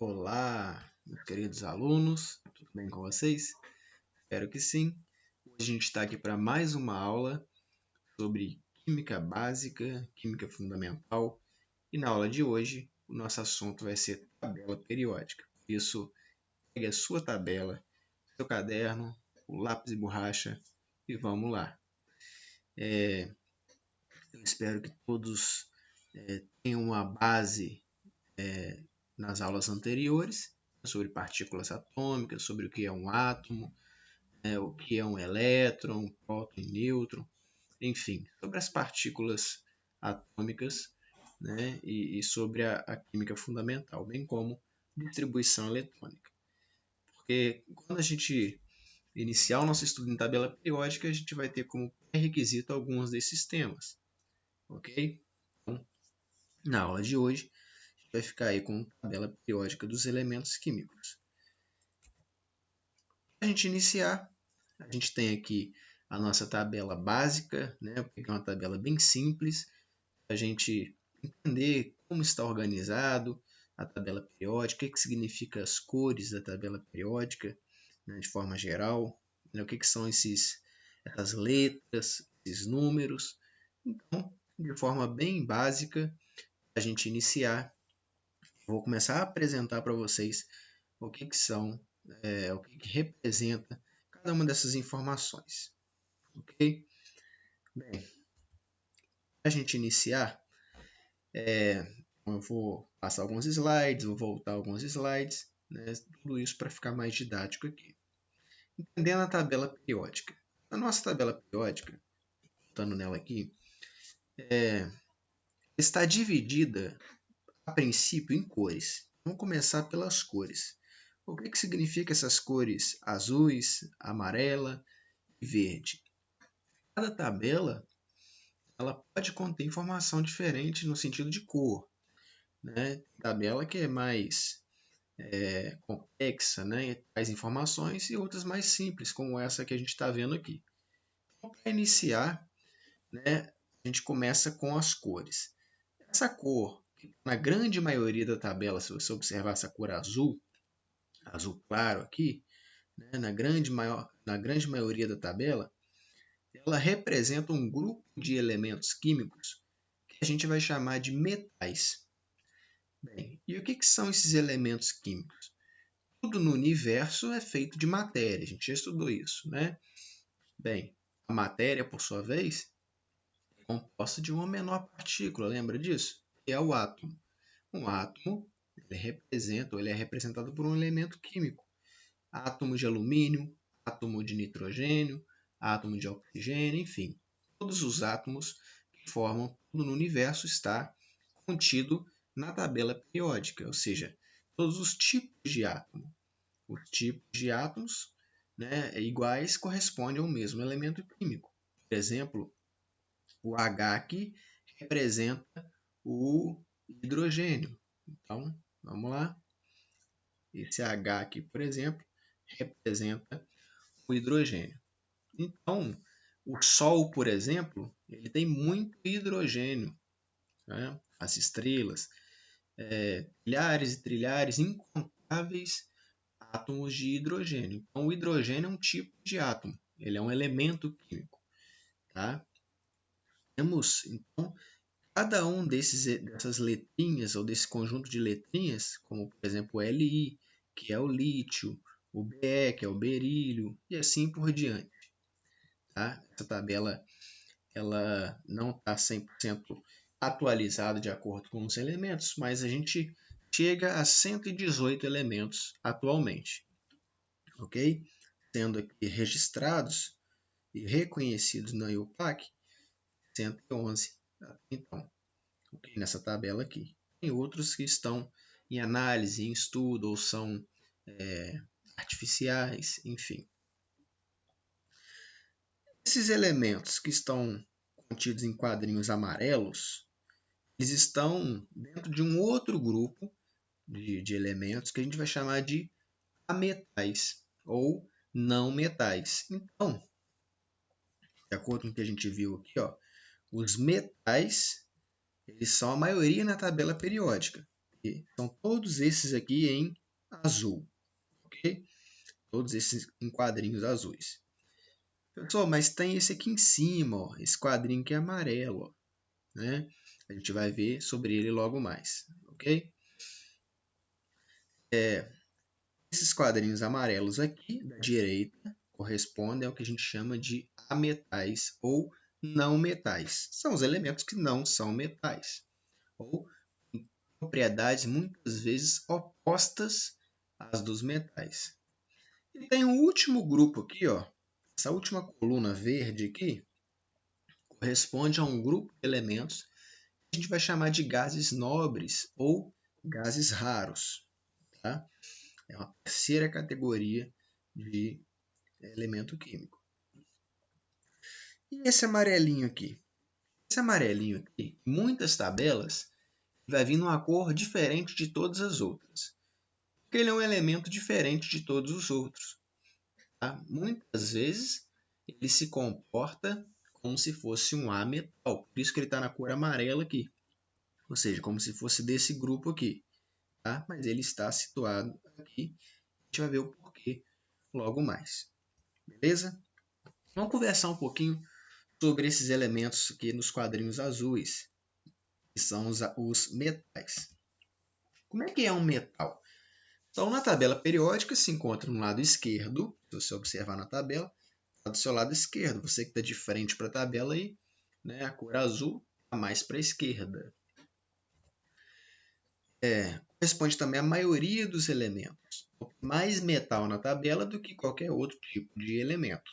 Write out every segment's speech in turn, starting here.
Olá, meus queridos alunos, tudo bem com vocês? Espero que sim. Hoje a gente está aqui para mais uma aula sobre Química Básica, Química Fundamental, e na aula de hoje o nosso assunto vai ser tabela periódica. Por isso, pegue a sua tabela, seu caderno, o lápis e borracha e vamos lá. Eu espero que todos tenham uma base nas aulas anteriores sobre partículas atômicas, sobre o que é um átomo, o que é um elétron, um próton e nêutron, enfim, sobre as partículas atômicas, né, e sobre a química fundamental, bem como distribuição eletrônica. Porque quando a gente iniciar o nosso estudo em tabela periódica, a gente vai ter como pré-requisito alguns desses temas, ok? Então, na aula de hoje, a gente vai ficar aí com a tabela periódica dos elementos químicos. Para a gente iniciar, a gente tem aqui a nossa tabela básica, né? Eu peguei uma tabela bem simples, para a gente entender como está organizado a tabela periódica, o que significa as cores da tabela periódica, né, de forma geral, né, o que são essas letras, esses números. Então, de forma bem básica, para a gente iniciar, eu vou começar a apresentar para vocês o que são, o que representa cada uma dessas informações. Ok? Bem, para a gente iniciar, eu vou passar alguns slides, vou voltar alguns slides, né? Tudo isso para ficar mais didático aqui. Entendendo a tabela periódica. A nossa tabela periódica, voltando nela aqui, está dividida, a princípio, em cores. Vamos começar pelas cores. O que significa essas cores azuis, amarela e verde? Cada tabela ela pode conter informação diferente no sentido de cor, né? Tabela que é mais complexa, né? Traz informações, e outras mais simples, como essa que a gente está vendo aqui. Então, para iniciar, né, a gente começa com as cores. Essa cor, na grande maioria da tabela, se você observar essa cor azul, azul claro aqui, né, na grande maioria da tabela, ela representa um grupo de elementos químicos que a gente vai chamar de metais. Bem, e o que são esses elementos químicos? Tudo no universo é feito de matéria, a gente já estudou isso, né? Bem, a matéria, por sua vez, é composta de uma menor partícula, lembra disso? Que é o átomo. Um átomo ele é representado por um elemento químico. Átomo de alumínio, átomo de nitrogênio, átomo de oxigênio, enfim. Todos os átomos que formam tudo no universo está contido na tabela periódica, ou seja, todos os tipos de átomo. Os tipos de átomos, né, iguais correspondem ao mesmo elemento químico. Por exemplo, o H aqui representa o hidrogênio. Então, vamos lá. Esse H aqui, por exemplo, representa o hidrogênio. Então, o Sol, por exemplo, ele tem muito hidrogênio, né? As estrelas, trilhares e trilhares incontáveis átomos de hidrogênio. Então, o hidrogênio é um tipo de átomo, ele é um elemento químico. Tá? Temos, então, cada um dessas letrinhas, ou desse conjunto de letrinhas, como, por exemplo, o Li, que é o lítio, o Be, que é o berílio, e assim por diante. Tá? Essa tabela ela não está 100% atualizada de acordo com os elementos, mas a gente chega a 118 elementos atualmente, ok? Sendo aqui registrados e reconhecidos na IUPAC 111. Então, okay, nessa tabela aqui. Tem outros que estão em análise, em estudo, ou são artificiais, enfim. Esses elementos que estão contidos em quadrinhos amarelos, eles estão dentro de um outro grupo de elementos que a gente vai chamar de ametais ou não metais. Então, de acordo com o que a gente viu aqui, ó, os metais eles são a maioria na tabela periódica. E são todos esses aqui em azul, ok? Todos esses em quadrinhos azuis. Pessoal, mas tem esse aqui em cima, ó, esse quadrinho que é amarelo, ó, né? A gente vai ver sobre ele logo mais, ok? Esses quadrinhos amarelos aqui da direita correspondem ao que a gente chama de ametais ou não metais. São os elementos que não são metais, ou propriedades muitas vezes opostas às dos metais. E tem um último grupo aqui, ó. Essa última coluna verde aqui corresponde a um grupo de elementos que a gente vai chamar de gases nobres ou gases raros. Tá? É uma terceira categoria de elemento químico. E esse amarelinho aqui? Esse amarelinho aqui, em muitas tabelas, vai vir numa cor diferente de todas as outras. Porque ele é um elemento diferente de todos os outros. Tá? Muitas vezes ele se comporta como se fosse um ametal. Por isso que ele está na cor amarela aqui. Ou seja, como se fosse desse grupo aqui. Tá? Mas ele está situado aqui. A gente vai ver o porquê logo mais. Beleza? Vamos conversar um pouquinho sobre esses elementos aqui nos quadrinhos azuis, que são os metais. Como é que é um metal? Então, na tabela periódica se encontra no lado esquerdo, se você observar na tabela, do seu lado esquerdo. Você que está de frente para a tabela aí, né, a cor azul está mais para a esquerda. Corresponde também à maioria dos elementos. Mais metal na tabela do que qualquer outro tipo de elemento.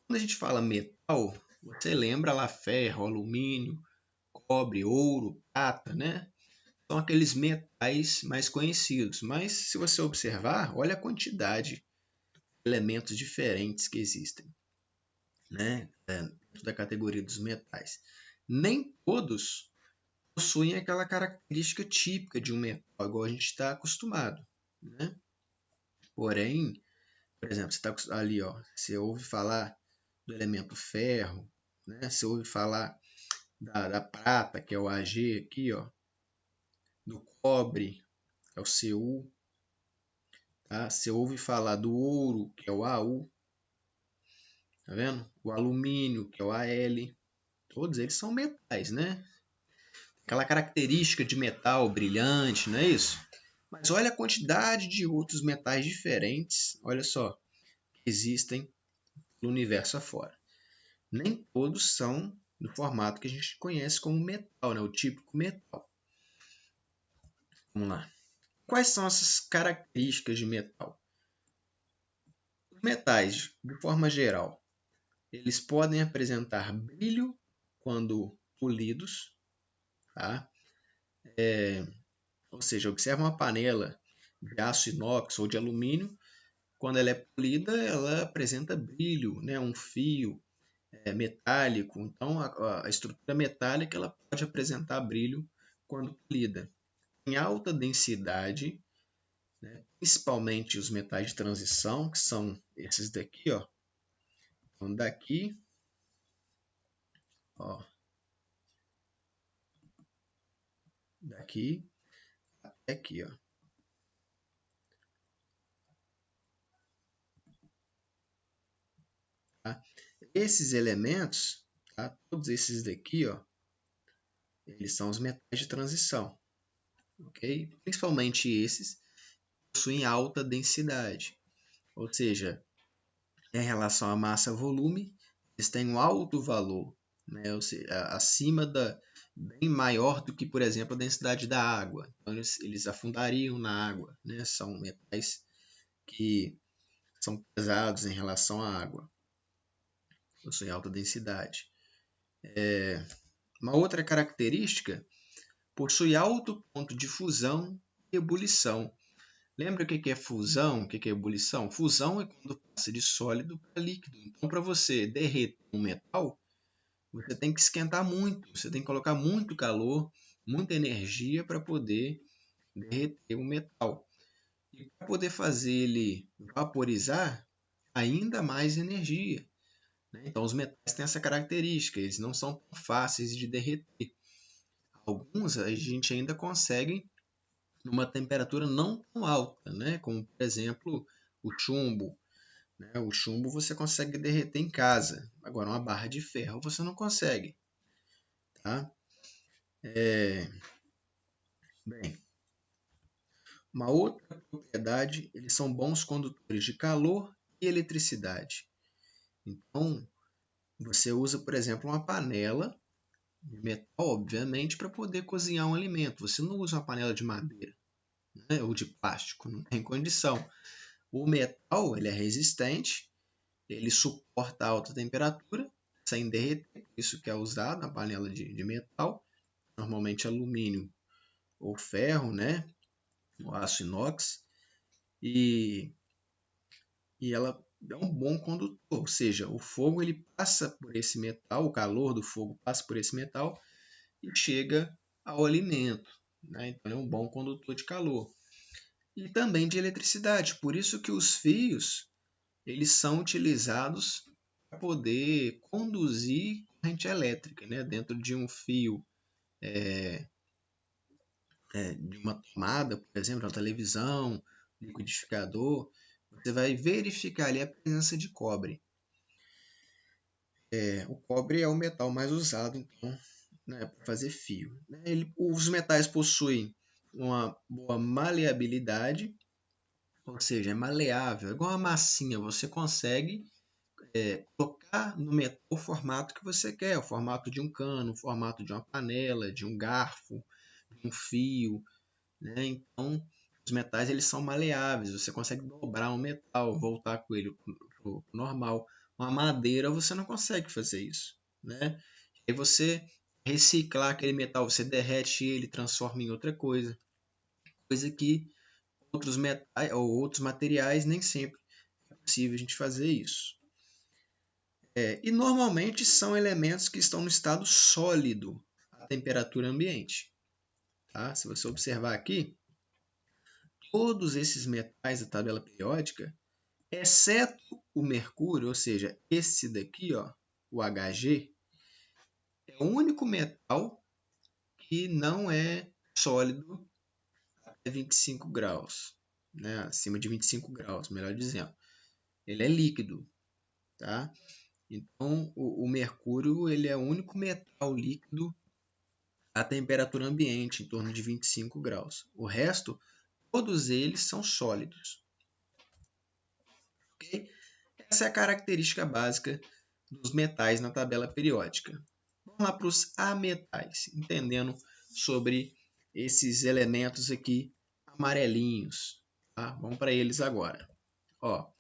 Quando a gente fala metal, você lembra lá ferro, alumínio, cobre, ouro, prata, né? São aqueles metais mais conhecidos. Mas se você observar, olha a quantidade de elementos diferentes que existem, né? Dentro da categoria dos metais. Nem todos possuem aquela característica típica de um metal, igual a gente está acostumado, né? Porém, por exemplo, você está ali, ó, você ouve falar do elemento ferro, né? Você ouve falar da prata, que é o Ag aqui, ó, do cobre, que é o Cu, tá? Você ouve falar do ouro, que é o Au, tá vendo? O alumínio, que é o Al, todos eles são metais, né? Aquela característica de metal brilhante, não é isso? Mas olha a quantidade de outros metais diferentes, olha só, que existem no universo afora. Nem todos são no formato que a gente conhece como metal, né? O típico metal. Vamos lá. Quais são essas características de metal? Os metais, de forma geral, eles podem apresentar brilho quando polidos, tá? Ou seja, observa uma panela de aço inox ou de alumínio, quando ela é polida, ela apresenta brilho, né? Um fio metálico. Então, a estrutura metálica ela pode apresentar brilho quando polida. Em alta densidade, né? Principalmente os metais de transição, que são esses daqui, ó. Então, daqui, ó, daqui até aqui, ó. Tá? Esses elementos, tá? Todos esses daqui, ó, eles são os metais de transição, ok? Principalmente esses possuem alta densidade, ou seja, em relação à massa-volume, eles têm um alto valor, né? Ou seja, acima da bem maior do que, por exemplo, a densidade da água. Então, eles afundariam na água, né? São metais que são pesados em relação à água, possuem alta densidade. Uma outra característica, possui alto ponto de fusão e ebulição. Lembra o que é fusão? O que é ebulição? Fusão é quando passa de sólido para líquido. Então, para você derreter um metal, você tem que esquentar muito, você tem que colocar muito calor, muita energia para poder derreter o metal. E para poder fazer ele vaporizar, ainda mais energia. Né? Então, os metais têm essa característica, eles não são tão fáceis de derreter. Alguns a gente ainda consegue numa temperatura não tão alta, né? Como, por exemplo, o chumbo. Né? O chumbo você consegue derreter em casa. Agora, uma barra de ferro você não consegue. Tá? Bem, uma outra propriedade, eles são bons condutores de calor e eletricidade. Então, você usa, por exemplo, uma panela de metal, obviamente, para poder cozinhar um alimento. Você não usa uma panela de madeira, né? Ou de plástico, não tem condição. O metal ele é resistente, ele suporta alta temperatura sem derreter, isso que é usado na panela de metal, normalmente alumínio ou ferro, né? O aço inox, e, e ela é um bom condutor, ou seja, o fogo ele passa por esse metal, o calor do fogo passa por esse metal e chega ao alimento, né? Então é um bom condutor de calor e também de eletricidade. Por isso que os fios eles são utilizados para poder conduzir corrente elétrica, né? Dentro de um fio de uma tomada, por exemplo, uma televisão, liquidificador, você vai verificar ali a presença de cobre. O cobre é o metal mais usado, então, né, para fazer fio. Os metais possuem uma boa maleabilidade, ou seja, é maleável, é igual uma massinha, você consegue colocar no metal o formato que você quer, o formato de um cano, o formato de uma panela, de um garfo, de um fio, né? Então, os metais eles são maleáveis, você consegue dobrar um metal, voltar com ele para o normal. Uma madeira você não consegue fazer isso, né? Aí você reciclar aquele metal, você derrete ele, transforma em outra coisa que outros metais ou outros materiais nem sempre é possível a gente fazer isso. E normalmente são elementos que estão no estado sólido à temperatura ambiente. Tá? Se você observar aqui, todos esses metais da tabela periódica, exceto o mercúrio, ou seja, esse daqui, ó, o Hg, é o único metal que não é sólido até 25 graus, né? Acima de 25 graus, melhor dizendo. Ele é líquido, tá? Então, o mercúrio ele é o único metal líquido à temperatura ambiente, em torno de 25 graus. O resto, todos eles são sólidos. Okay? Essa é a característica básica dos metais na tabela periódica. Vamos lá para os ametais, entendendo sobre esses elementos aqui amarelinhos. Tá? Vamos para eles agora. Ó,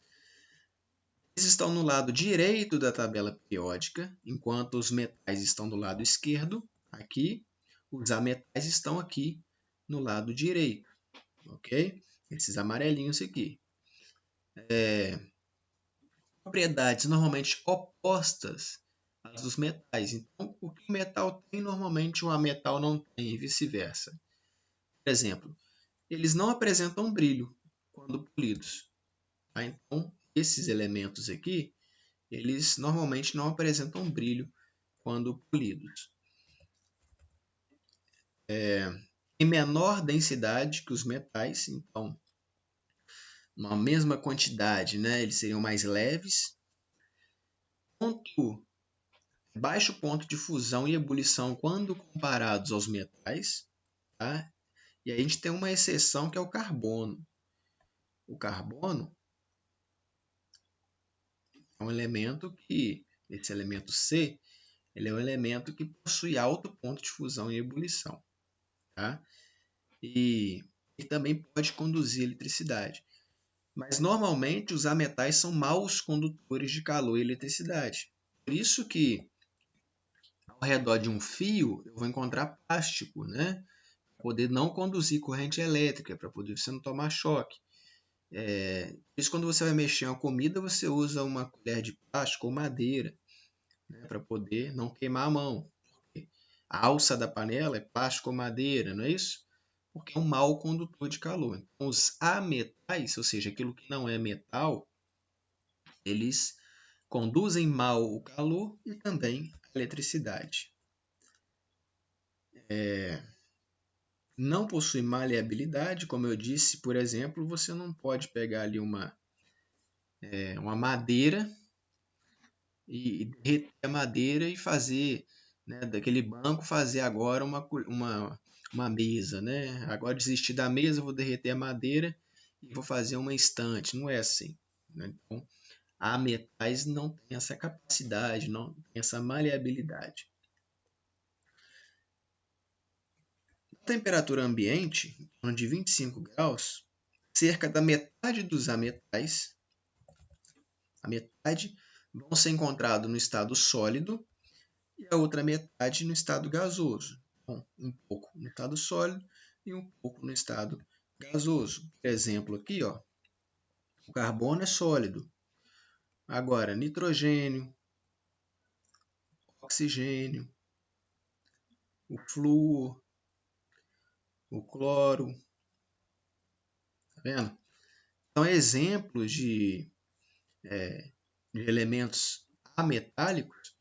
eles estão no lado direito da tabela periódica, enquanto os metais estão do lado esquerdo. Aqui, os ametais estão aqui no lado direito, ok? Esses amarelinhos aqui. Propriedades normalmente opostas às dos metais. Então, o que o metal tem, normalmente o ametal não tem, e vice-versa. Por exemplo, eles não apresentam brilho quando polidos. Tá? Então, esses elementos aqui, eles normalmente não apresentam brilho quando polidos. Em menor densidade que os metais, então, uma mesma quantidade, né, eles seriam mais leves. Baixo ponto de fusão e ebulição quando comparados aos metais. Tá? E aí a gente tem uma exceção que é o carbono. O carbono é um elemento que, esse elemento C, ele é um elemento que possui alto ponto de fusão e ebulição. Tá? E ele também pode conduzir eletricidade. Mas normalmente os ametais são maus condutores de calor e eletricidade. Por isso que ao redor de um fio eu vou encontrar plástico, né? Para poder não conduzir corrente elétrica, para poder você não tomar choque. Por isso quando você vai mexer em uma comida, você usa uma colher de plástico ou madeira, né? Para poder não queimar a mão. A alça da panela é plástico ou madeira, não é isso? Porque é um mau condutor de calor. Então, os ametais, ou seja, aquilo que não é metal, eles conduzem mal o calor e também a eletricidade. não possui maleabilidade, como eu disse, por exemplo, você não pode pegar ali uma madeira e derreter a madeira e fazer, né, daquele banco fazer agora uma mesa, né? Agora desistir da mesa, vou derreter a madeira e vou fazer uma estante. Não é assim, né? Então, há metais não tem essa capacidade, não tem essa maleabilidade. A temperatura ambiente, em torno de 25 graus, cerca da metade dos ametais, a metade, vão ser encontrados no estado sólido e a outra metade no estado gasoso. Bom, um pouco no estado sólido e um pouco no estado gasoso. Por exemplo, aqui, ó, o carbono é sólido. Agora, nitrogênio, oxigênio, o flúor, o cloro, tá vendo? São exemplos de elementos ametálicos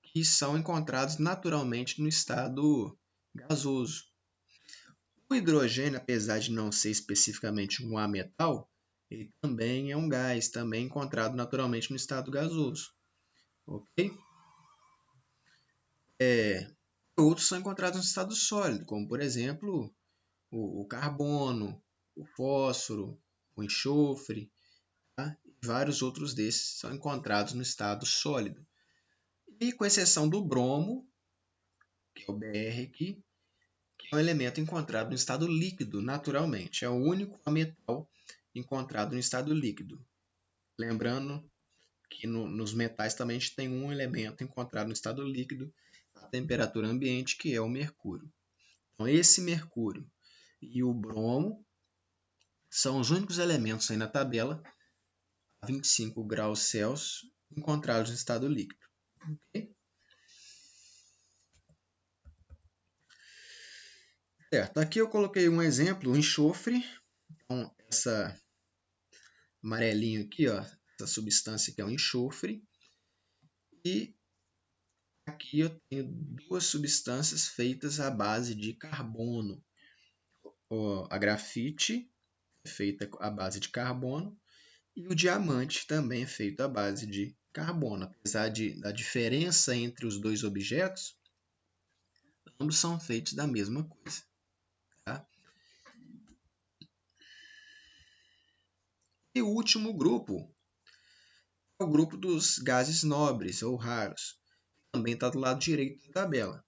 que são encontrados naturalmente no estado gasoso. O hidrogênio, apesar de não ser especificamente um ametal, ele também é um gás, também encontrado naturalmente no estado gasoso. Ok? Outros são encontrados no estado sólido, como por exemplo o carbono, o fósforo, o enxofre, tá? E vários outros desses são encontrados no estado sólido. E com exceção do bromo, que é o Br aqui, que é um elemento encontrado no estado líquido, naturalmente. É o único metal encontrado no estado líquido. Lembrando que nos metais também a gente tem um elemento encontrado no estado líquido, a temperatura ambiente, que é o mercúrio. Então, esse mercúrio e o bromo são os únicos elementos aí na tabela, a 25 graus Celsius, encontrados no estado líquido. Okay? Certo, aqui eu coloquei um exemplo, o enxofre. Então, essa amarelinho aqui, ó, essa substância que é o enxofre. E aqui eu tenho duas substâncias feitas à base de carbono. A grafite é feita à base de carbono e o diamante também é feito à base de carbono. Apesar da diferença entre os dois objetos, ambos são feitos da mesma coisa. Tá? E o último grupo é o grupo dos gases nobres ou raros. Também está do lado direito da tabela.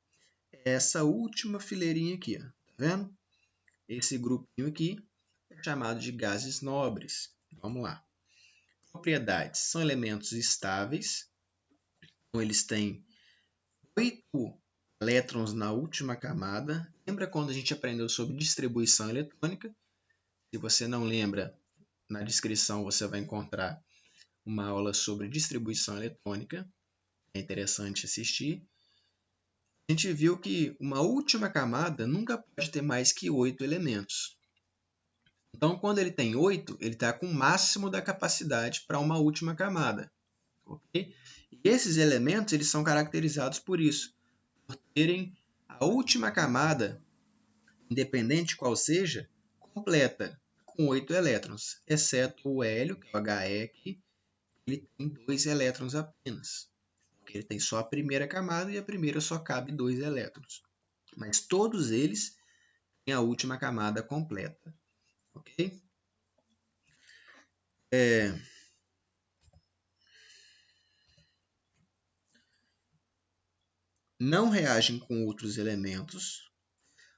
É essa última fileirinha aqui. Ó. Tá vendo? Esse grupinho aqui é chamado de gases nobres. Vamos lá. Propriedades. São elementos estáveis. Então, eles têm 8 elétrons na última camada. Lembra quando a gente aprendeu sobre distribuição eletrônica? Se você não lembra, na descrição você vai encontrar uma aula sobre distribuição eletrônica. É interessante assistir. A gente viu que uma última camada nunca pode ter mais que 8 elementos. Então, quando ele tem 8, ele está com o máximo da capacidade para uma última camada. Okay? E esses elementos eles são caracterizados por isso, por terem a última camada, independente qual seja, completa, com 8 elétrons, exceto o hélio, que é o He, que ele tem 2 elétrons apenas. Porque ele tem só a primeira camada e a primeira só cabe 2 elétrons. Mas todos eles têm a última camada completa. Ok? Não reagem com outros elementos.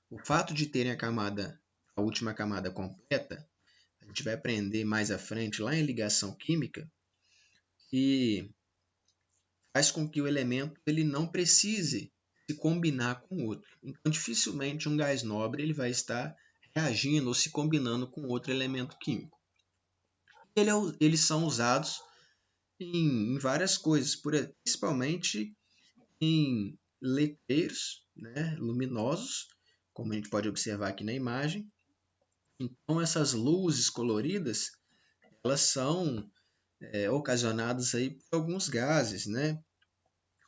O fato de terem a última camada completa, a gente vai aprender mais à frente, lá em ligação química, que faz com que o elemento ele não precise se combinar com o outro. Então, dificilmente um gás nobre ele vai estar reagindo ou se combinando com outro elemento químico. Eles são usados em várias coisas, principalmente em letreiros, né, luminosos, como a gente pode observar aqui na imagem. Então, essas luzes coloridas, elas são ocasionadas aí por alguns gases, né?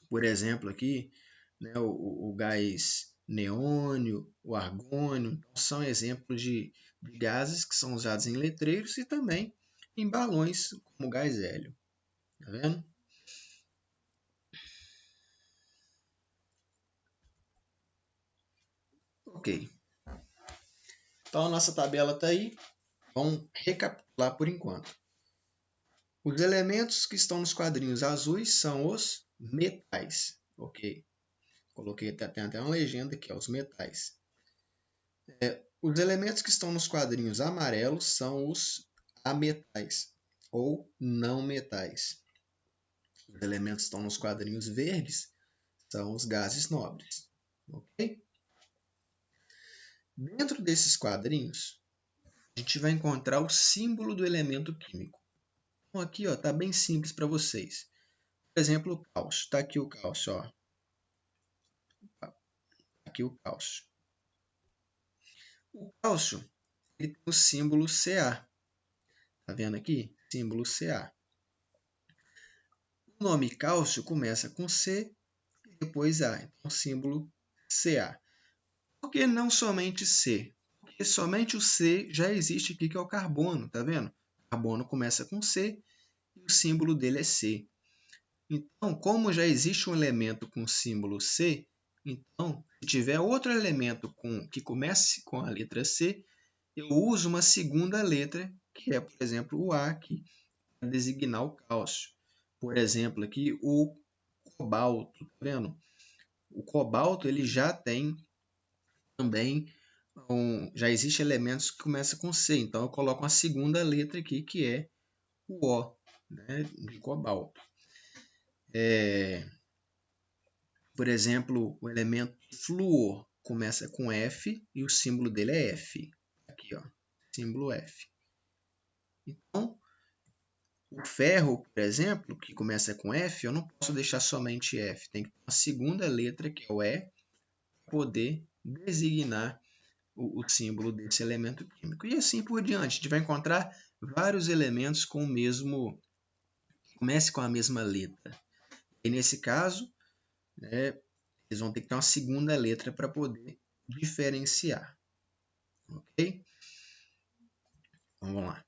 Por exemplo, aqui, né, o gás neônio, o argônio. Então, são exemplos de gases que são usados em letreiros e também em balões, como o gás hélio. Tá vendo? Ok. Então, a nossa tabela está aí. Vamos recapitular por enquanto. Os elementos que estão nos quadrinhos azuis são os metais. Ok. Coloquei até uma legenda aqui, ó, os metais. Os elementos que estão nos quadrinhos amarelos são os ametais ou não metais. Os elementos que estão nos quadrinhos verdes são os gases nobres. Ok? Dentro desses quadrinhos, a gente vai encontrar o símbolo do elemento químico. Então, aqui está bem simples para vocês. Por exemplo, o cálcio. Está aqui o cálcio. Ó. Aqui o cálcio. O cálcio ele tem o símbolo Ca. Está vendo aqui? Símbolo Ca. O nome cálcio começa com C e depois A. Então, símbolo Ca. Por que não somente C? Porque somente o C já existe aqui, que é o carbono. Está vendo? O carbono começa com C e o símbolo dele é C. Então, como já existe um elemento com símbolo C, então, se tiver outro elemento que comece com a letra C, eu uso uma segunda letra, que é, por exemplo, o A aqui, para designar o cálcio. Por exemplo, aqui o cobalto, tá vendo? O cobalto ele já tem também, já existe elementos que começam com C, então eu coloco uma segunda letra aqui, que é o O, né, de cobalto. Por exemplo, o elemento flúor começa com F e o símbolo dele é F. Aqui, ó, símbolo F. Então, o ferro, por exemplo, que começa com F, eu não posso deixar somente F. Tem que ter uma segunda letra, que é o E, para poder designar o símbolo desse elemento químico. E assim por diante. A gente vai encontrar vários elementos com o mesmo, que comece com a mesma letra. E nesse caso, né, eles vão ter que ter uma segunda letra para poder diferenciar. Ok? Vamos lá.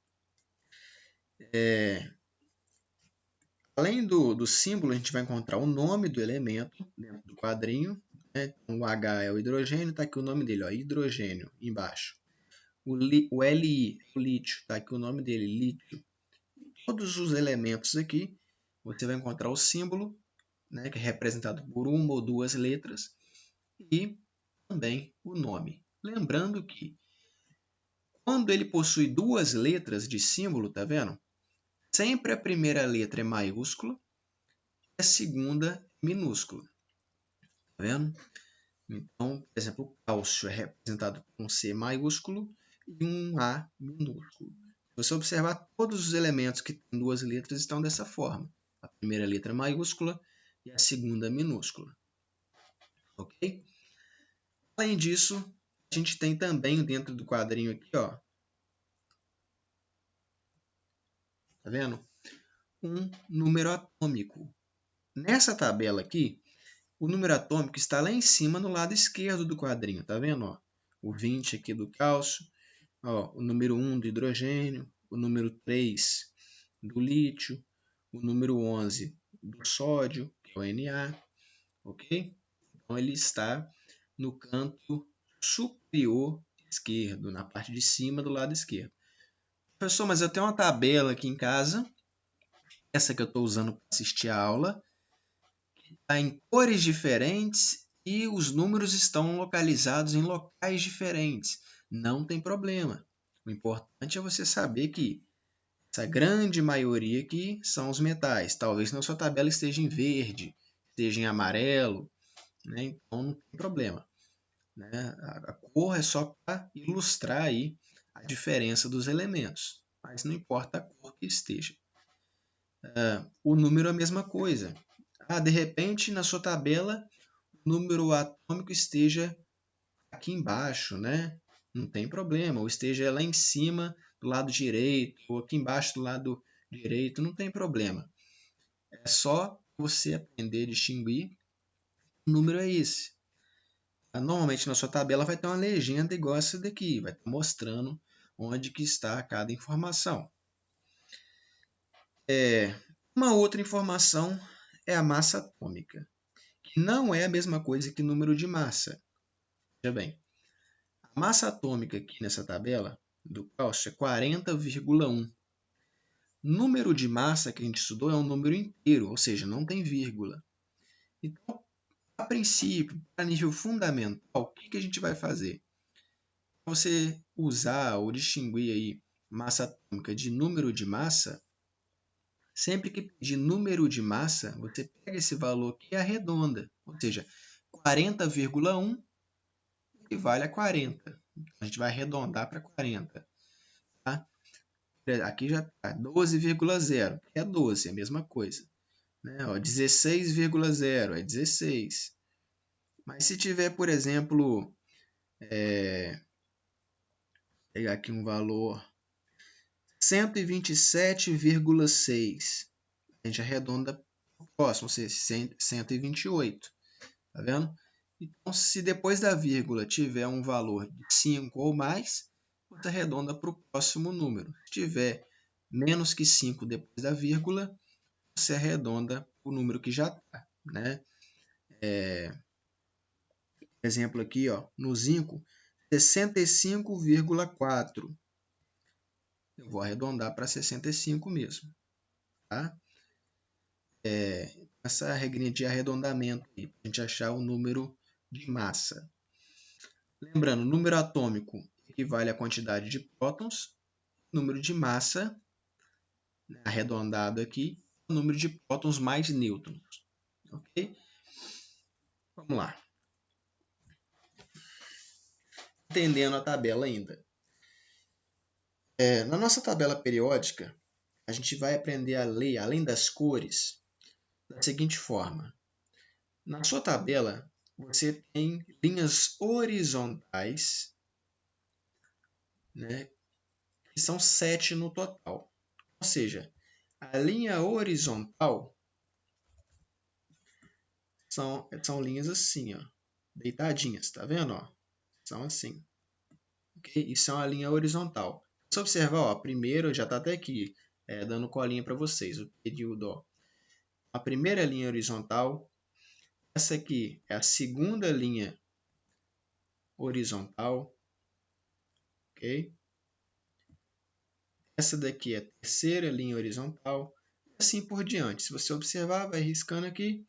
Além do símbolo, a gente vai encontrar o nome do elemento dentro do quadrinho. Né? O H é o hidrogênio, está aqui o nome dele, ó, hidrogênio, embaixo. O Li, o lítio, está aqui o nome dele, lítio. Todos os elementos aqui, você vai encontrar o símbolo, né, que é representado por uma ou duas letras, e também o nome. Lembrando que quando ele possui duas letras de símbolo, tá vendo? Sempre a primeira letra é maiúscula e a segunda é minúscula. Tá vendo? Então, por exemplo, o cálcio é representado por um C maiúsculo e um A minúsculo. Se você observar, todos os elementos que têm duas letras estão dessa forma. A primeira letra maiúscula e a segunda minúscula. Ok? Além disso, a gente tem também dentro do quadrinho aqui, ó, tá vendo? Um número atômico. Nessa tabela aqui, o número atômico está lá em cima no lado esquerdo do quadrinho, tá vendo? Ó? O 20 aqui do cálcio, ó, o número 1 do hidrogênio, o número 3 do lítio, o número 11 do sódio, que é o Na, ok? Então ele está no canto superior esquerdo, na parte de cima do lado esquerdo. Professor, mas eu tenho uma tabela aqui em casa, essa que eu estou usando para assistir a aula, está em cores diferentes e os números estão localizados em locais diferentes. Não tem problema. O importante é você saber que essa grande maioria aqui são os metais. Talvez na sua tabela esteja em verde, esteja em amarelo, né? Então não tem problema. Né? A cor é só para ilustrar aí a diferença dos elementos, mas não importa a cor que esteja. O número é a mesma coisa. De repente, na sua tabela, o número atômico esteja aqui embaixo, né? Não tem problema. Ou esteja lá em cima, do lado direito, ou aqui embaixo do lado direito, não tem problema. É só você aprender a distinguir que número é esse. Normalmente na sua tabela vai ter uma legenda igual essa daqui, vai estar mostrando onde que está cada informação. Uma outra informação é a massa atômica, que não é a mesma coisa que número de massa. Veja bem, a massa atômica aqui nessa tabela do cálcio é 40,1. Número de massa que a gente estudou é um número inteiro, ou seja, não tem vírgula. Então, a princípio, para nível fundamental, o que a gente vai fazer? Para você usar ou distinguir aí massa atômica de número de massa, sempre que pedir número de massa, você pega esse valor aqui e arredonda. Ou seja, 40,1 equivale a 40. A gente vai arredondar para 40. Tá? Aqui já está 12,0, que é 12, é a mesma coisa. Né? 16,0 é 16. Mas se tiver, por exemplo, pegar aqui um valor 127,6, a gente arredonda para o próximo, ou seja, 128. Tá vendo? Então, se depois da vírgula tiver um valor de 5 ou mais, você arredonda para o próximo número. Se tiver menos que 5 depois da vírgula, você arredonda o número que já está. Né? Exemplo aqui, ó, no zinco, 65,4. Eu vou arredondar para 65 mesmo. Tá? Essa regrinha de arredondamento para a gente achar o número de massa. Lembrando, número atômico equivale à quantidade de prótons, número de massa, arredondado aqui, o número de prótons mais nêutrons. Ok? Vamos lá. Entendendo a tabela ainda. Na nossa tabela periódica, a gente vai aprender a ler, além das cores, da seguinte forma. Na sua tabela, você tem linhas horizontais, né, que são 7 no total. Ou seja, a linha horizontal são linhas assim, ó, deitadinhas, tá vendo? Ó? São assim. Okay? Isso é uma linha horizontal. Se você observar, ó, primeiro já está até aqui, dando colinha para vocês, o período. Ó. A primeira linha horizontal, essa aqui é a segunda linha horizontal, ok? Essa daqui é a terceira linha horizontal, e assim por diante. Se você observar, vai riscando aqui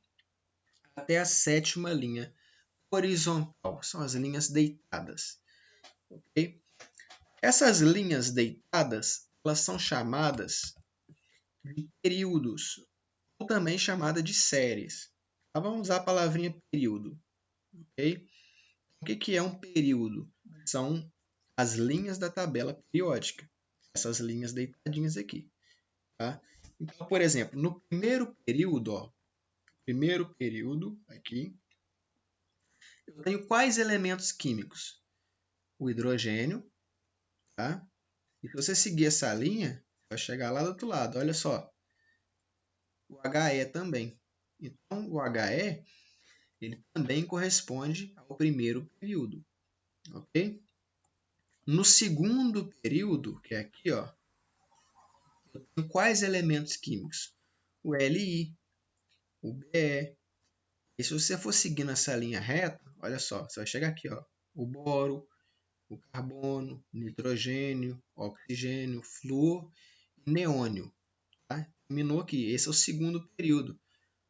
até a sétima linha horizontal. São as linhas deitadas. Okay? Essas linhas deitadas, elas são chamadas de períodos, ou também chamada de séries. Tá? Vamos usar a palavrinha período. Okay? O que é um período? São as linhas da tabela periódica. Essas linhas deitadinhas aqui. Tá? Então, por exemplo, no primeiro período, ó, aqui, eu tenho quais elementos químicos? O hidrogênio, tá? E se você seguir essa linha, vai chegar lá do outro lado. Olha só, o He também. Então, o He ele também corresponde ao primeiro período, ok? No segundo período, que é aqui, ó, eu tenho quais elementos químicos? O Li, o Be. E se você for seguindo essa linha reta, olha só, você vai chegar aqui, ó, o boro, o carbono, nitrogênio, oxigênio, flúor e neônio. Tá? Terminou aqui. Esse é o segundo período.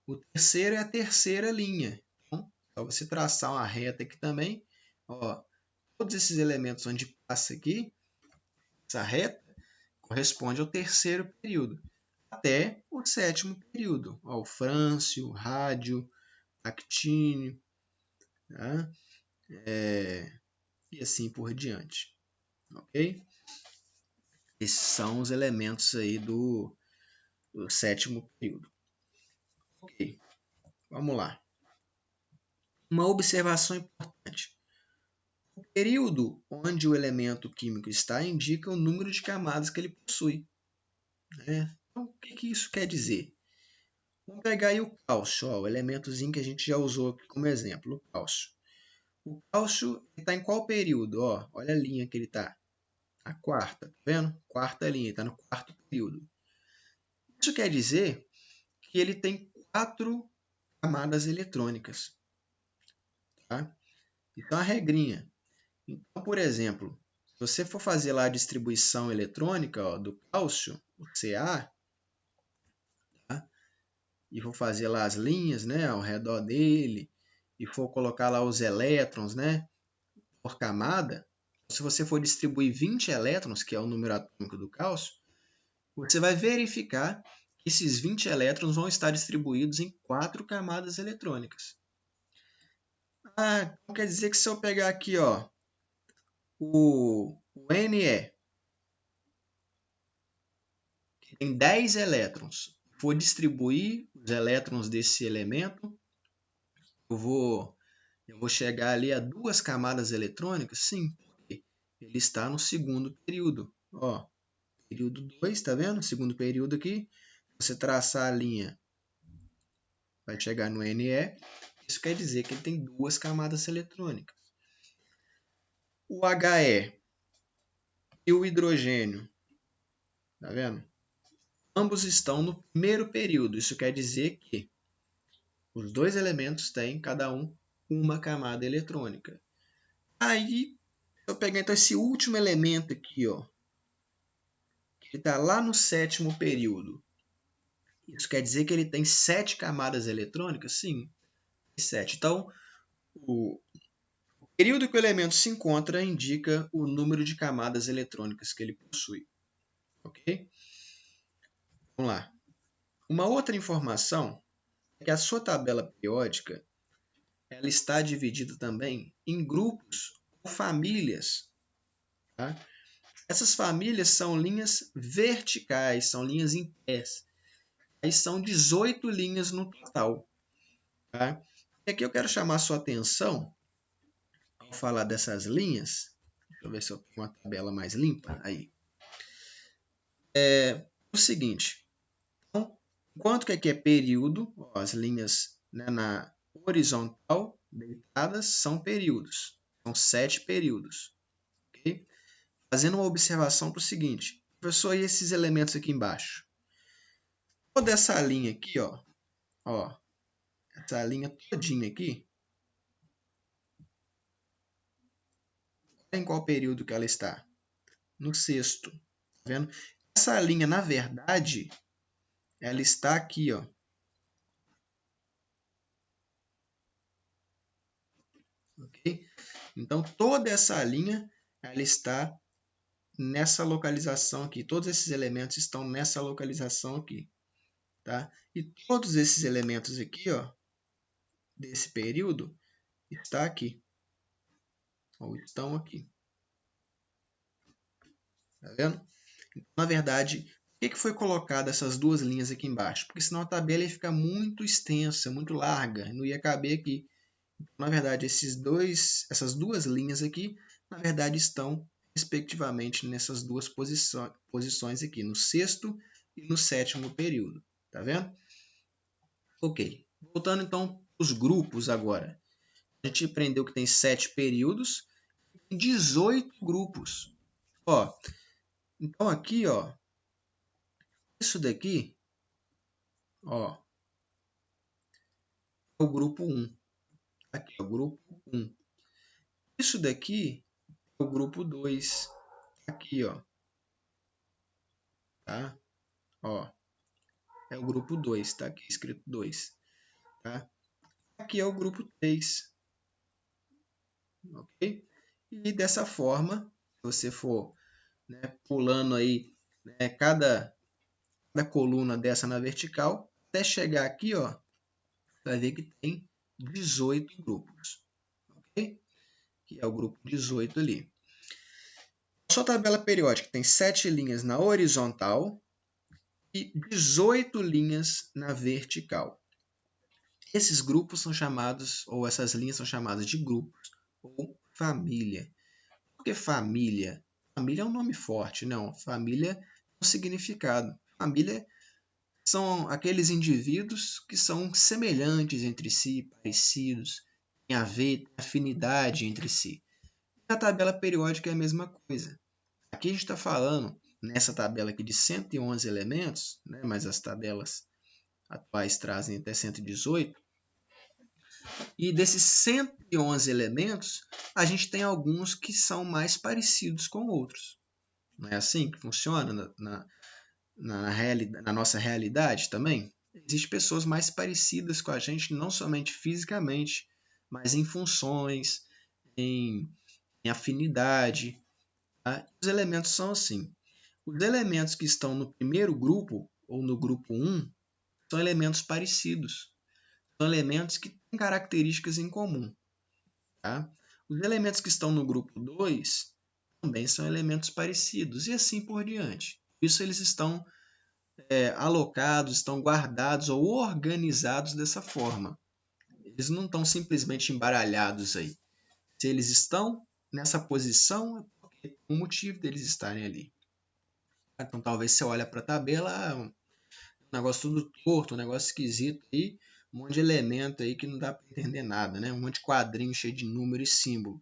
O terceiro é a terceira linha. Então, só você traçar uma reta aqui também. Ó, todos esses elementos onde passa aqui, essa reta, corresponde ao terceiro período. Até o sétimo período. Ó, o frâncio, o rádio, actínio, tá? E assim por diante. Ok? Esses são os elementos aí do sétimo período. Ok, vamos lá. Uma observação importante. O período onde o elemento químico está indica o número de camadas que ele possui. Né? Então, o que isso quer dizer? Vamos pegar aí o cálcio, ó, o elementozinho que a gente já usou aqui como exemplo, o cálcio. O cálcio está em qual período? Ó, olha a linha que ele está. A quarta, tá vendo? Quarta linha, está no quarto período. Isso quer dizer que ele tem 4 camadas eletrônicas. Tá? Então, a regrinha. Então, por exemplo, se você for fazer lá a distribuição eletrônica ó, do cálcio, o Ca, tá? E for fazer lá as linhas, né, ao redor dele, e for colocar lá os elétrons, né, por camada, se você for distribuir 20 elétrons, que é o número atômico do cálcio, você vai verificar que esses 20 elétrons vão estar distribuídos em 4 camadas eletrônicas. Ah, então quer dizer que se eu pegar aqui ó, o Ne, que tem 10 elétrons, for distribuir os elétrons desse elemento, eu vou chegar ali a 2 camadas eletrônicas? Sim, porque ele está no segundo período. Ó, período 2, tá vendo? Segundo período aqui. Você traçar a linha, vai chegar no Ne. Isso quer dizer que ele tem 2 camadas eletrônicas. O He e o hidrogênio, tá vendo? Ambos estão no primeiro período. Isso quer dizer que os dois elementos têm, cada um, uma camada eletrônica. Aí, se eu pegar então esse último elemento aqui, ó, que está lá no sétimo período, isso quer dizer que ele tem 7 camadas eletrônicas? Sim, 7. Então, o período que o elemento se encontra indica o número de camadas eletrônicas que ele possui. Ok? Vamos lá. Uma outra informação é que a sua tabela periódica ela está dividida também em grupos ou famílias. Tá? Essas famílias são linhas verticais, são linhas em pés. Aí são 18 linhas no total. Tá? E aqui eu quero chamar a sua atenção ao falar dessas linhas. Deixa eu ver se eu tenho uma tabela mais limpa. Aí. É o seguinte. Então, enquanto que aqui é período, ó, as linhas né, na horizontal deitadas são períodos. São 7 períodos. Okay? Fazendo uma observação para o seguinte. Professor, e esses elementos aqui embaixo? Toda essa linha aqui, ó, essa linha todinha aqui, em qual período que ela está? No sexto. Tá vendo? Essa linha, na verdade, ela está aqui, ó. Ok? Então, toda essa linha, ela está nessa localização aqui. Todos esses elementos estão nessa localização aqui. Tá? E todos esses elementos aqui, ó, desse período, está aqui. Ou estão aqui. Tá vendo? Na verdade, por que foi colocado essas duas linhas aqui embaixo? Porque senão a tabela ia ficar muito extensa, muito larga, não ia caber aqui. Na verdade, essas duas linhas aqui, na verdade, estão respectivamente nessas duas posições aqui, no sexto e no sétimo período. Tá vendo? Ok. Voltando então para os grupos agora. A gente aprendeu que tem 7 períodos e 18 grupos. Ó, então aqui, ó, isso daqui, ó, é o grupo 1. Aqui é o grupo 1. Isso daqui é o grupo 2. Aqui, ó. Tá? Ó, é o grupo 2, tá aqui escrito 2. Tá? Aqui é o grupo 3. Ok? E dessa forma, se você for né, pulando aí né, cada coluna dessa na vertical, até chegar aqui, ó, vai ver que tem 18 grupos. Ok? Que é o grupo 18 ali. A sua tabela periódica tem 7 linhas na horizontal e 18 linhas na vertical. Esses grupos são chamados, ou essas linhas são chamadas de grupos ou família. Por que família? Família é um nome forte, não. Família é um significado. Família são aqueles indivíduos que são semelhantes entre si, parecidos, tem a ver, tem afinidade entre si. A tabela periódica é a mesma coisa. Aqui a gente está falando, nessa tabela aqui, de 111 elementos, né, mas as tabelas atuais trazem até 118. E desses 111 elementos, a gente tem alguns que são mais parecidos com outros. Não é assim que funciona na nossa realidade também? Existem pessoas mais parecidas com a gente, não somente fisicamente, mas em funções, em afinidade. Tá? Os elementos são assim. Os elementos que estão no primeiro grupo, ou no grupo 1, são elementos parecidos. São elementos que têm características em comum. Tá? Os elementos que estão no grupo 2 também são elementos parecidos, e assim por diante. Isso eles estão alocados, estão guardados ou organizados dessa forma. Eles não estão simplesmente embaralhados aí. Se eles estão nessa posição, é porque tem um motivo deles estarem ali. Então, talvez você olha para a tabela, um negócio tudo torto, um negócio esquisito aí, um monte de elemento aí que não dá para entender nada, né? Um monte de quadrinho cheio de número e símbolo.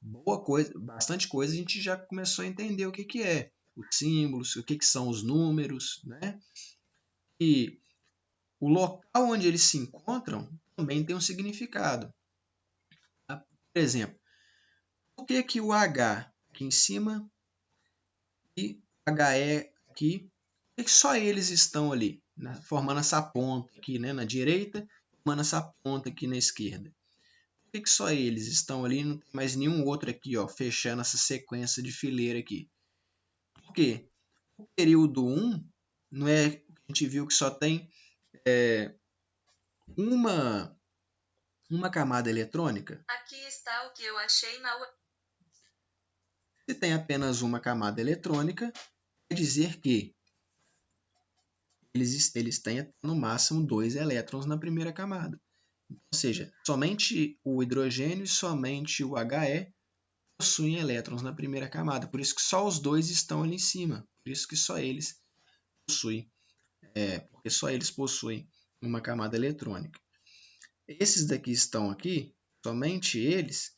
Boa coisa, bastante coisa a gente já começou a entender o que, que é os símbolos, o que, que são os números, né? E o local onde eles se encontram também tem um significado. Tá? Por exemplo, por que, que o H aqui em cima e HE aqui, por que, que só eles estão ali, né? Formando essa ponta aqui, né? Na direita, formando essa ponta aqui na esquerda? Por que, que só eles estão ali e não tem mais nenhum outro aqui, ó, fechando essa sequência de fileira aqui? Por quê? O período 1 não é o que a gente viu que só tem uma, uma camada eletrônica? Aqui está o que eu achei na. Se tem apenas uma camada eletrônica, quer dizer que eles têm no máximo 2 elétrons na primeira camada. Ou seja, somente o hidrogênio e somente o He possuem elétrons na primeira camada. Por isso que só os dois estão ali em cima. Por isso que só eles possuem, porque só eles possuem uma camada eletrônica. Esses daqui estão aqui, somente eles,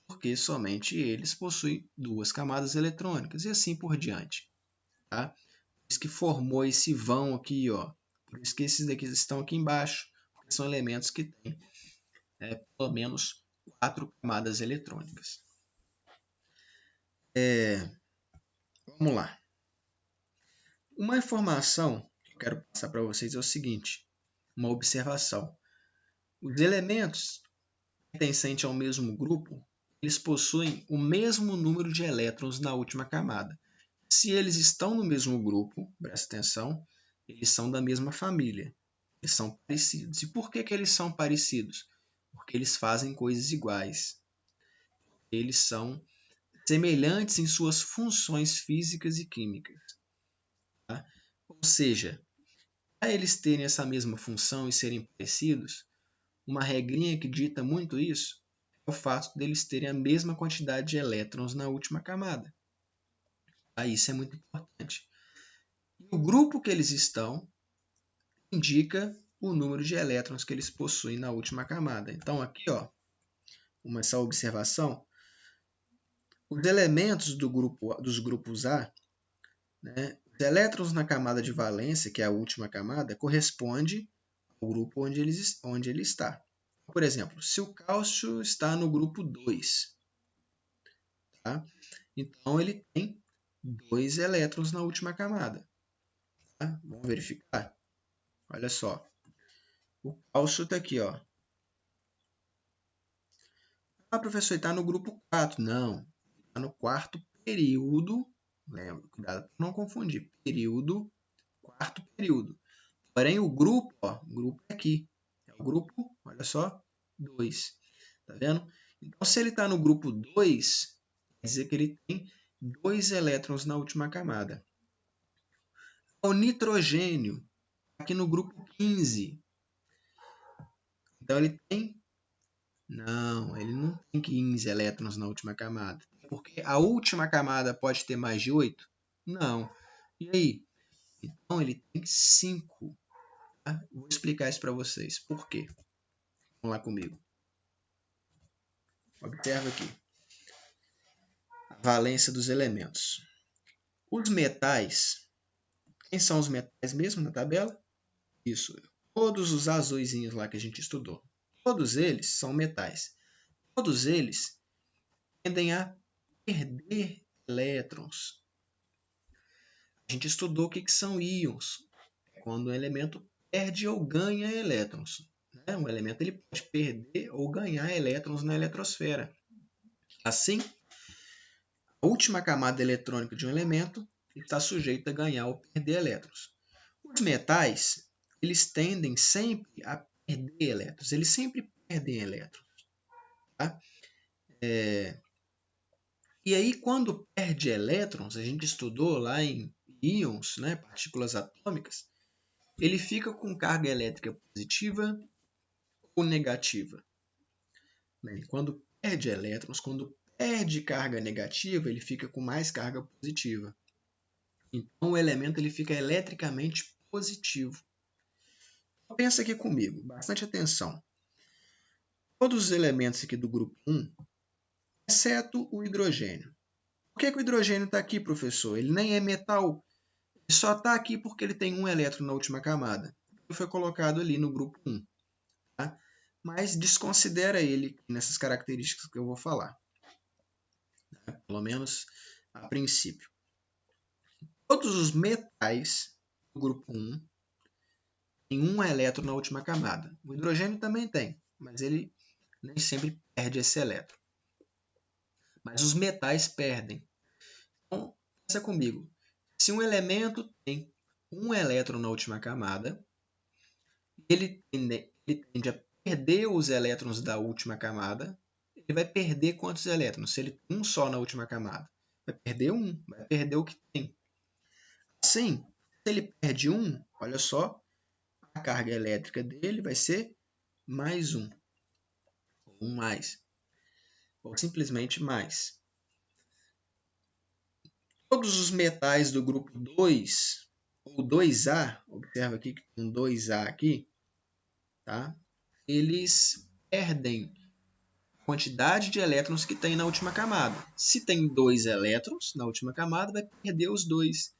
porque somente eles possuem duas camadas eletrônicas e assim por diante. Tá? Por isso que formou esse vão aqui, ó. Por isso que esses daqui estão aqui embaixo, porque são elementos que têm pelo menos 4 camadas eletrônicas. Vamos lá. Uma informação que eu quero passar para vocês é o seguinte, uma observação. Os elementos pertencentes ao mesmo grupo, eles possuem o mesmo número de elétrons na última camada. Se eles estão no mesmo grupo, presta atenção, eles são da mesma família. Eles são parecidos. E por que, que eles são parecidos? Porque eles fazem coisas iguais. Eles são semelhantes em suas funções físicas e químicas. Tá? Ou seja, para eles terem essa mesma função e serem parecidos, uma regrinha que dita muito isso é o fato deles terem a mesma quantidade de elétrons na última camada. Tá? Isso é muito importante. E o grupo que eles estão indica o número de elétrons que eles possuem na última camada. Então, aqui, ó, essa observação, os elementos dos grupos A, né, os elétrons na camada de valência, que é a última camada, corresponde ao grupo onde ele está. Por exemplo, se o cálcio está no grupo 2, tá? Então ele tem 2 elétrons na última camada. Tá? Vamos verificar? Olha só. O cálcio está aqui, ó. Ah, professor, está no grupo 4. Não, está no quarto período. Lembra, cuidado para não confundir. Período, quarto período. Porém, o grupo é aqui. É o grupo, olha só, 2. Tá vendo? Então, se ele está no grupo 2, quer dizer que ele tem 2 elétrons na última camada. O nitrogênio, aqui no grupo 15. Então, ele tem... Não, ele não tem 15 elétrons na última camada. Porque a última camada pode ter mais de 8? Não. E aí? Então, ele tem 5. Tá? Vou explicar isso para vocês. Por quê? Vamos lá comigo. Observa aqui a valência dos elementos. Os metais, quem são os metais mesmo na tabela? Isso, todos os azuisinhos lá que a gente estudou. Todos eles são metais. Todos eles tendem a perder elétrons. A gente estudou o que são íons. Quando um elemento perde ou ganha elétrons. Um elemento ele pode perder ou ganhar elétrons na eletrosfera. Assim, a última camada eletrônica de um elemento está sujeita a ganhar ou perder elétrons. Os metais, eles tendem sempre a perder elétrons. Eles sempre perdem elétrons. Tá? E aí, quando perde elétrons, a gente estudou lá em íons, né, partículas atômicas, ele fica com carga elétrica positiva ou negativa. Bem, quando perde elétrons, quando perde carga negativa, ele fica com mais carga positiva. Então, o elemento ele fica eletricamente positivo. Então, pensa aqui comigo, bastante atenção. Todos os elementos aqui do grupo 1, exceto o hidrogênio. Por que o hidrogênio está aqui, professor? Ele nem é metal. Ele só está aqui porque ele tem um elétron na última camada. Ele foi colocado ali no grupo 1. Tá? Mas desconsidera ele nessas características que eu vou falar. Tá? Pelo menos a princípio. Todos os metais do grupo 1 têm um elétron na última camada. O hidrogênio também tem, mas ele nem sempre perde esse elétron. Mas os metais perdem. Então, pensa comigo. Se um elemento tem um elétron na última camada, ele tende a perder os elétrons da última camada. Ele vai perder quantos elétrons? Se ele tem um só na última camada, vai perder um, vai perder o que tem. Assim, se ele perde um, olha só, a carga elétrica dele vai ser mais um, ou um mais, ou simplesmente mais. Todos os metais do grupo 2, ou 2A, observa aqui que tem um 2A aqui, tá? Eles perdem a quantidade de elétrons que tem na última camada. Se tem 2 elétrons na última camada, vai perder os 2.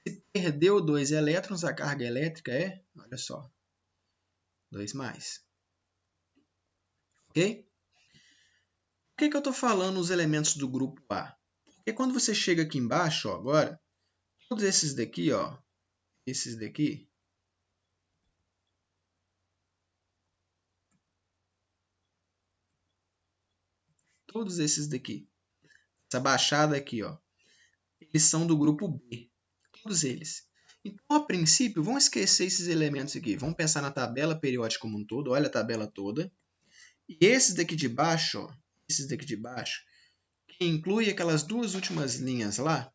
Se perdeu 2 elétrons, a carga elétrica é, olha só, 2 mais. Ok? Por que eu estou falando os elementos do grupo A? Porque quando você chega aqui embaixo, ó, agora, todos esses daqui, ó, esses daqui, todos esses daqui, essa baixada aqui, ó, eles são do grupo B, todos eles. Então, a princípio, vamos esquecer esses elementos aqui. Vamos pensar na tabela periódica como um todo. Olha a tabela toda. E esses daqui de baixo, ó, esses daqui de baixo, que inclui aquelas duas últimas linhas lá,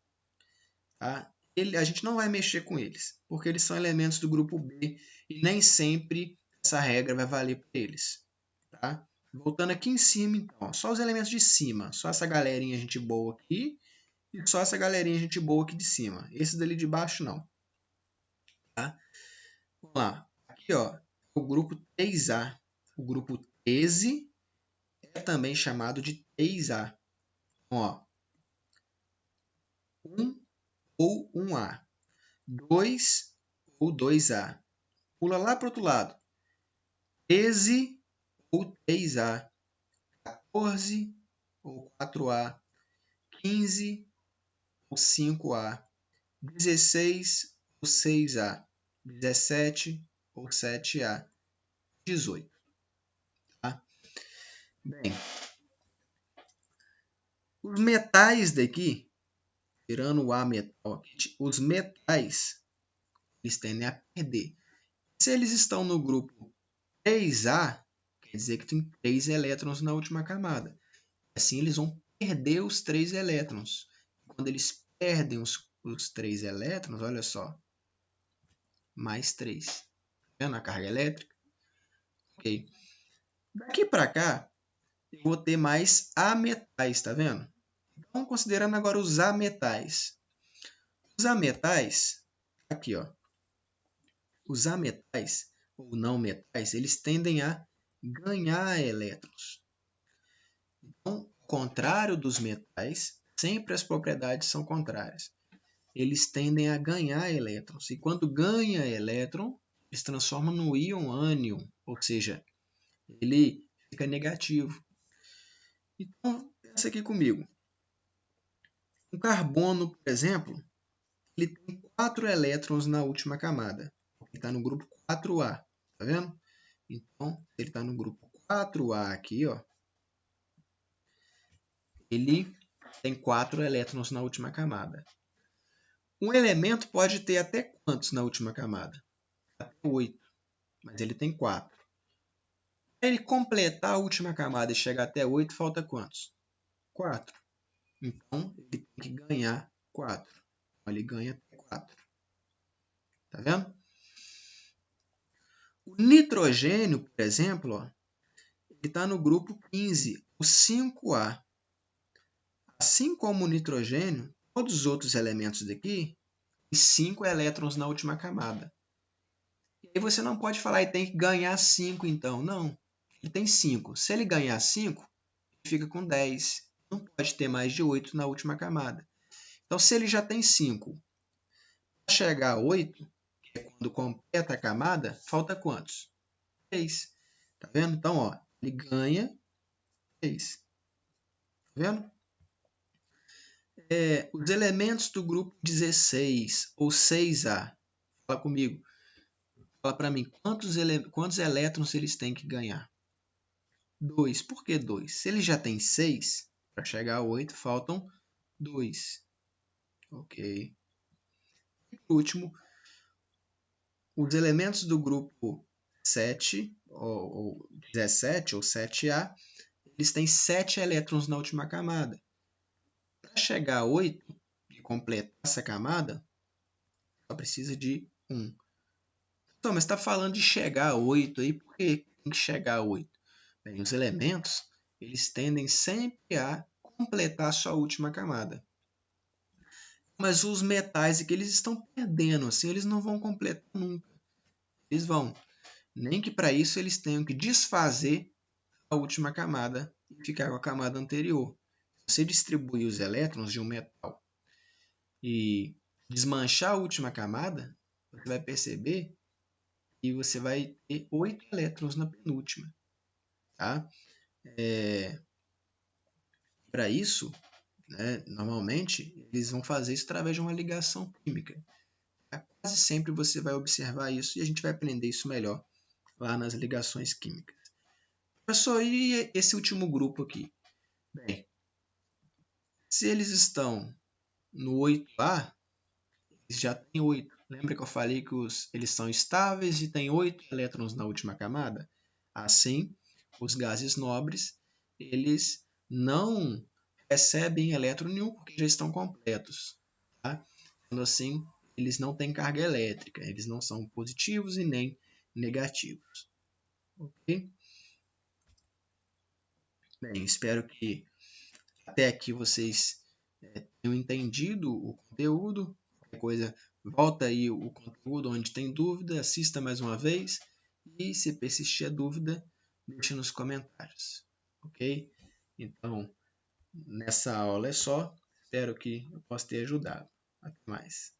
tá? A gente não vai mexer com eles, porque eles são elementos do grupo B e nem sempre essa regra vai valer para eles. Tá? Voltando aqui em cima, então, ó, só os elementos de cima, só essa galerinha gente boa aqui e só essa galerinha gente boa aqui de cima. Esse dali de baixo não. Tá? Vamos lá. Aqui, ó, o grupo 3A. O grupo 13 é também chamado de 3A. Então, ó, 1 ou 1A. 2 ou 2A. Pula lá para o outro lado. 13 ou 3A. 14 ou 4A. 15 ou 5A. 16 ou 6A. 17 ou 7A. 18. Tá? Bem, os metais daqui, tirando o A metal aqui, os metais eles tendem a perder. Se eles estão no grupo 3A, quer dizer que tem 3 elétrons na última camada. Assim, eles vão perder os 3 elétrons. Quando eles perdem os 3 elétrons, olha só, mais 3. Tá vendo a carga elétrica? Ok. Daqui para cá, eu vou ter mais ametais, tá vendo? Então, considerando agora os ametais. Os ametais, aqui, ó. Os ametais, ou não metais, eles tendem a ganhar elétrons. Ao contrário dos metais, sempre as propriedades são contrárias. Eles tendem a ganhar elétrons. E quando ganha elétron, eles transformam no íon ânion, ou seja, ele fica negativo. Então, pensa aqui comigo. Um carbono, por exemplo, ele tem 4 elétrons na última camada. Ele está no grupo 4A, tá vendo? Então, ele está no grupo 4A aqui, ó. Ele tem 4 elétrons na última camada. Um elemento pode ter até quantos na última camada? Até 8, mas ele tem 4. Para ele completar a última camada e chegar até 8, falta quantos? 4. Então, ele tem que ganhar 4. Então, ele ganha até 4. Tá vendo? O nitrogênio, por exemplo, ó, ele está no grupo 15, o 5A. Assim como o nitrogênio, todos os outros elementos daqui têm 5 elétrons na última camada. E aí você não pode falar, ele tem que ganhar 5 então. Não, ele tem 5. Se ele ganhar 5, ele fica com 10. Não pode ter mais de 8 na última camada. Então, se ele já tem 5, para chegar a 8, que é quando completa a camada, falta quantos? 3. Tá vendo? Então, ó, ele ganha 3. Tá vendo? Os elementos do grupo 16 ou 6A. Fala comigo. Fala para mim, quantos elétrons eles têm que ganhar? 2. Por que 2? Se ele já tem 6, para chegar a 8, faltam 2. Ok. E por último, os elementos do grupo 7, ou 17, ou 7A, eles têm 7 elétrons na última camada. Para chegar a 8 e completar essa camada, só precisa de 1. Então, mas está falando de chegar a 8 aí, por que tem que chegar a 8? Bem, os elementos, eles tendem sempre a completar a sua última camada. Mas os metais que eles estão perdendo, assim, eles não vão completar nunca. Eles vão. Nem que para isso eles tenham que desfazer a última camada e ficar com a camada anterior. Se você distribuir os elétrons de um metal e desmanchar a última camada, você vai perceber que você vai ter 8 elétrons na penúltima. Tá? Para isso, né, normalmente, eles vão fazer isso através de uma ligação química. Quase sempre você vai observar isso e a gente vai aprender isso melhor lá nas ligações químicas. Professor, e esse último grupo aqui? Bem, se eles estão no 8A, eles já têm 8. Lembra que eu falei que eles são estáveis e têm 8 elétrons na última camada? Assim, os gases nobres, eles não recebem elétron nenhum porque já estão completos. Tá? Sendo assim, eles não têm carga elétrica, eles não são positivos e nem negativos. Ok? Bem, espero que até aqui vocês tenham entendido o conteúdo. Qualquer coisa, volta aí o conteúdo onde tem dúvida, assista mais uma vez e se persistir a dúvida, deixe nos comentários. Ok? Então, nessa aula é só. Espero que eu possa ter ajudado. Até mais.